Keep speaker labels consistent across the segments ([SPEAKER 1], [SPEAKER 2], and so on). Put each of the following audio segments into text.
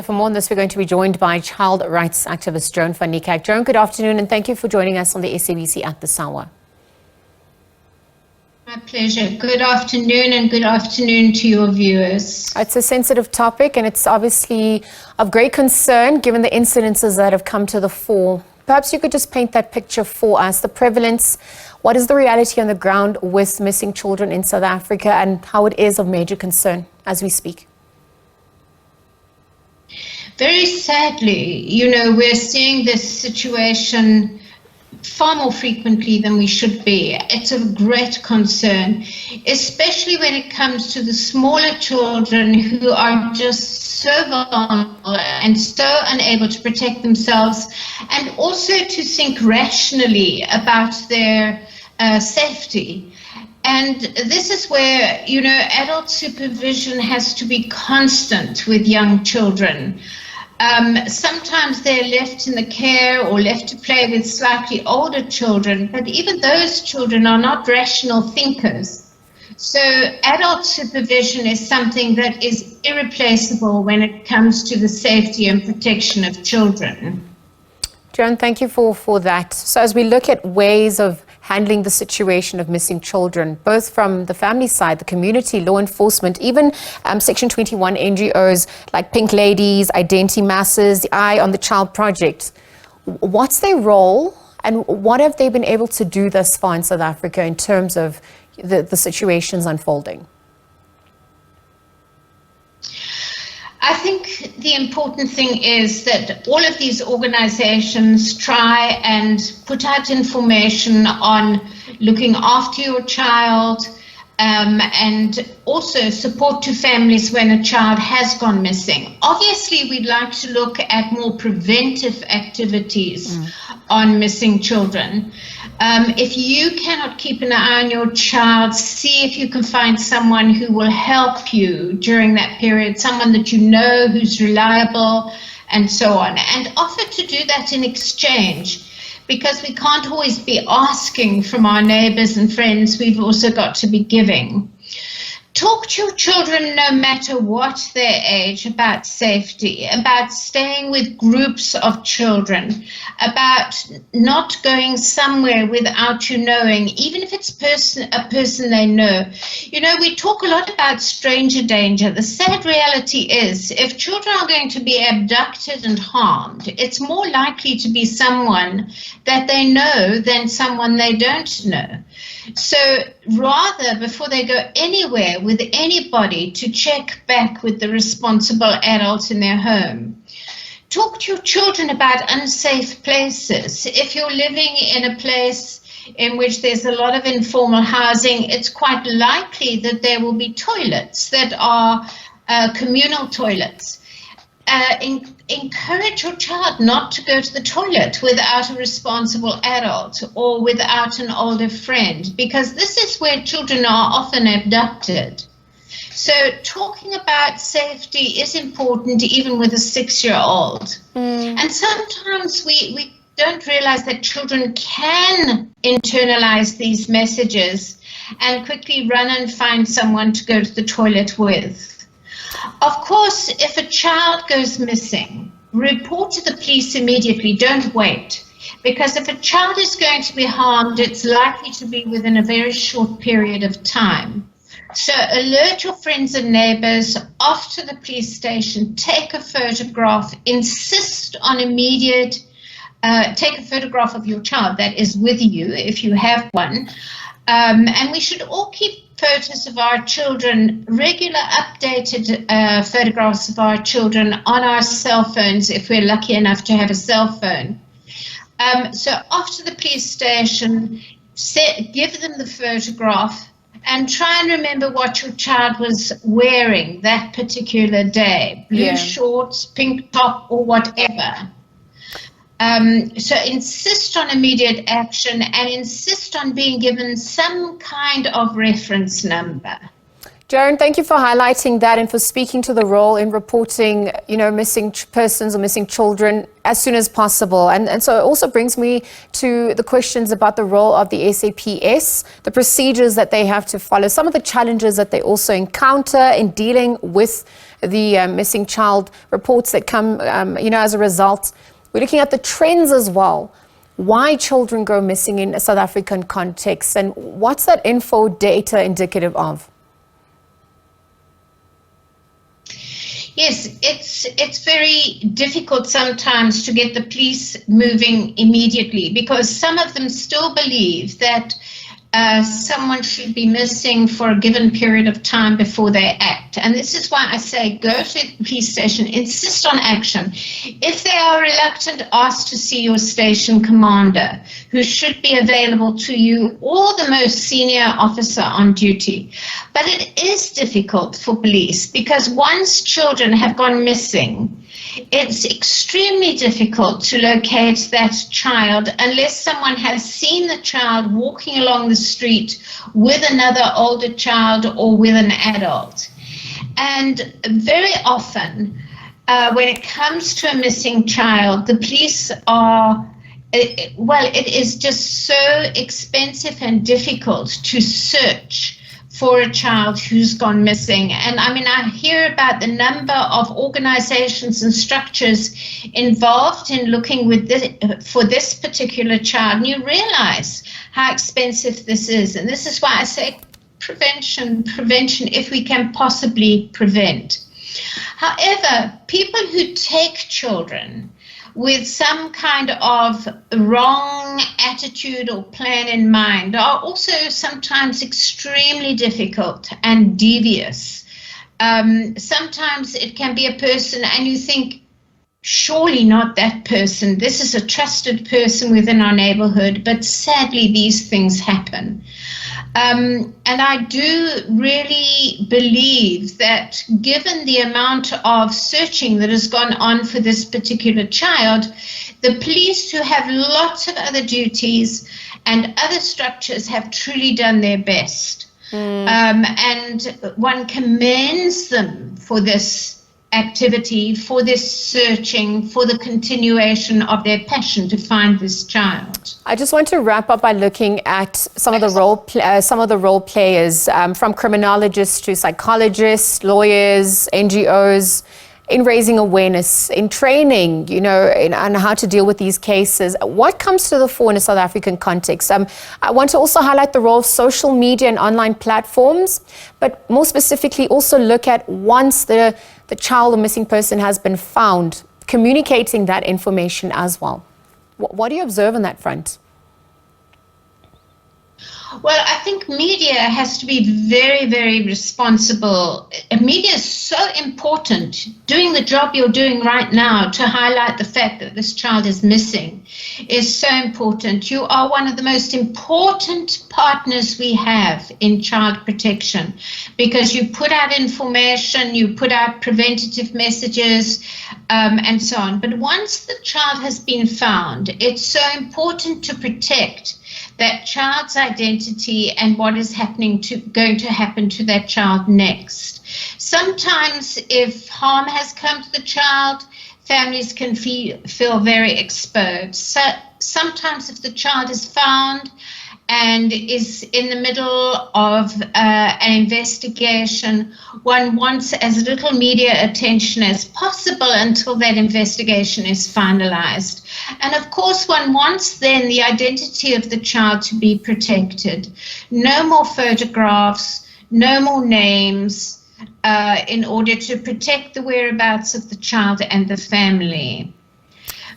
[SPEAKER 1] for more on this, we're going to be joined by child rights activist Joan Van Niekerk. Joan, good afternoon, and thank you for joining us on the SABC at this hour.
[SPEAKER 2] My pleasure. Good afternoon, and good afternoon to your viewers.
[SPEAKER 1] It's a sensitive topic, and it's obviously of great concern given the incidences that have come to the fore. Perhaps you could just paint that picture for us, the prevalence, what is the reality on the ground with missing children in South Africa, and how it is of major concern as we speak.
[SPEAKER 2] Very sadly, we're seeing this situation far more frequently than we should be. It's of great concern, especially when it comes to the smaller children who are just so vulnerable and so unable to protect themselves, and also to think rationally about their safety. And this is where, adult supervision has to be constant with young children. Sometimes they're left in the care or left to play with slightly older children, but even those children are not rational thinkers. So adult supervision is something that is irreplaceable when it comes to the safety and protection of children.
[SPEAKER 1] Joan, thank you for that. So as we look at ways of handling the situation of missing children, both from the family side, the community, law enforcement, even Section 21 NGOs like Pink Ladies, Identity Masses, the Eye on the Child Project, what's their role and what have they been able to do thus far in South Africa in terms of the situations unfolding?
[SPEAKER 2] I think the important thing is that all of these organizations try and put out information on looking after your child, and also support to families when a child has gone missing. Obviously, we'd like to look at more preventive activities on missing children. If you cannot keep an eye on your child, see if you can find someone who will help you during that period, someone that you know who's reliable, and so on. And offer to do that in exchange, because we can't always be asking from our neighbors and friends, we've also got to be giving. Talk to your children, no matter what their age, about safety, about staying with groups of children, about not going somewhere without you knowing, even if it's a person they know. We talk a lot about stranger danger. The sad reality is, if children are going to be abducted and harmed, it's more likely to be someone that they know than someone they don't know. So rather, before they go anywhere with anybody, to check back with the responsible adult in their home. Talk to your children about unsafe places. If you're living in a place in which there's a lot of informal housing, it's quite likely that there will be toilets that are communal toilets. Encourage your child not to go to the toilet without a responsible adult or without an older friend, because this is where children are often abducted. So talking about safety is important, even with a 6-year-old. And sometimes we don't realize that children can internalize these messages and quickly run and find someone to go to the toilet with. Of course, if a child goes missing, report to the police immediately, don't wait. Because if a child is going to be harmed, it's likely to be within a very short period of time. So alert your friends and neighbors, off to the police station, take a photograph, insist on immediate, take a photograph of your child that is with you if you have one. And we should all keep photos of our children, regular updated photographs of our children on our cell phones if we're lucky enough to have a cell phone. So off to the police station, give them the photograph, and try and remember what your child was wearing that particular day. Blue shorts, pink top, or whatever. So insist on immediate action and insist on being given some kind of reference number.
[SPEAKER 1] Joan, thank you for highlighting that and for speaking to the role in reporting, missing persons or missing children as soon as possible. And so it also brings me to the questions about the role of the SAPS, the procedures that they have to follow, some of the challenges that they also encounter in dealing with the missing child reports that come, as a result. We're looking at the trends as well. Why children go missing in a South African context, and what's that info data indicative of?
[SPEAKER 2] Yes, it's very difficult sometimes to get the police moving immediately, because some of them still believe that someone should be missing for a given period of time before they act. And this is why I say go to the police station, insist on action. If they are reluctant, ask to see your station commander, who should be available to you, or the most senior officer on duty. But it is difficult for police, because once children have gone missing, it's extremely difficult to locate that child unless someone has seen the child walking along the street with another older child or with an adult. And very often, when it comes to a missing child, the police it is just so expensive and difficult to search for a child who's gone missing. And I hear about the number of organizations and structures involved in looking for this particular child, and you realize how expensive this is. And this is why I say prevention, if we can possibly prevent. However, people who take children with some kind of wrong attitude or plan in mind are also sometimes extremely difficult and devious. Sometimes it can be a person and you think, surely not that person. This is a trusted person within our neighborhood, but sadly these things happen. And I do really believe that given the amount of searching that has gone on for this particular child, the police, who have lots of other duties and other structures, have truly done their best. And one commends them for this activity, for this searching, for the continuation of their passion to find this child.
[SPEAKER 1] I just want to wrap up by looking at some of the role players, from criminologists to psychologists, lawyers, NGOs, in raising awareness, in training, on how to deal with these cases. What comes to the fore in a South African context? I want to also highlight the role of social media and online platforms, but more specifically also look at once the child or missing person has been found, communicating that information as well. What do you observe on that front?
[SPEAKER 2] Well, I think media has to be very, very responsible. Media is so important. Doing the job you're doing right now to highlight the fact that this child is missing is so important. You are one of the most important partners we have in child protection, because you put out information, you put out preventative messages, and so on. But once the child has been found, it's so important to protect that child's identity and what is going to happen to that child next. Sometimes if harm has come to the child, families can feel very exposed. So sometimes if the child is found and is in the middle of an investigation, one wants as little media attention as possible until that investigation is finalized. And of course, one wants then the identity of the child to be protected. No more photographs, no more names, in order to protect the whereabouts of the child and the family.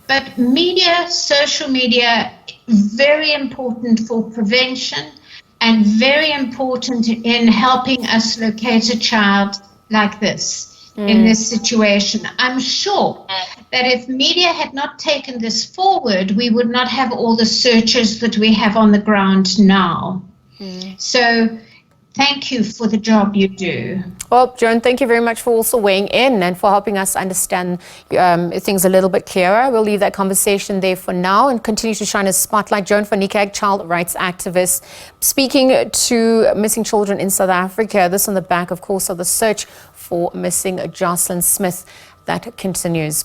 [SPEAKER 2] But media, social media, very important for prevention and very important in helping us locate a child like this in this situation. I'm sure that if media had not taken this forward, we would not have all the searches that we have on the ground now. So Thank you for the job you do.
[SPEAKER 1] Well, Joan, thank you very much for also weighing in and for helping us understand things a little bit clearer. We'll leave that conversation there for now and continue to shine a spotlight. Joan Van Niekerk, child rights activist, speaking to missing children in South Africa. This on the back, of course, of the search for missing Joslin Smith that continues.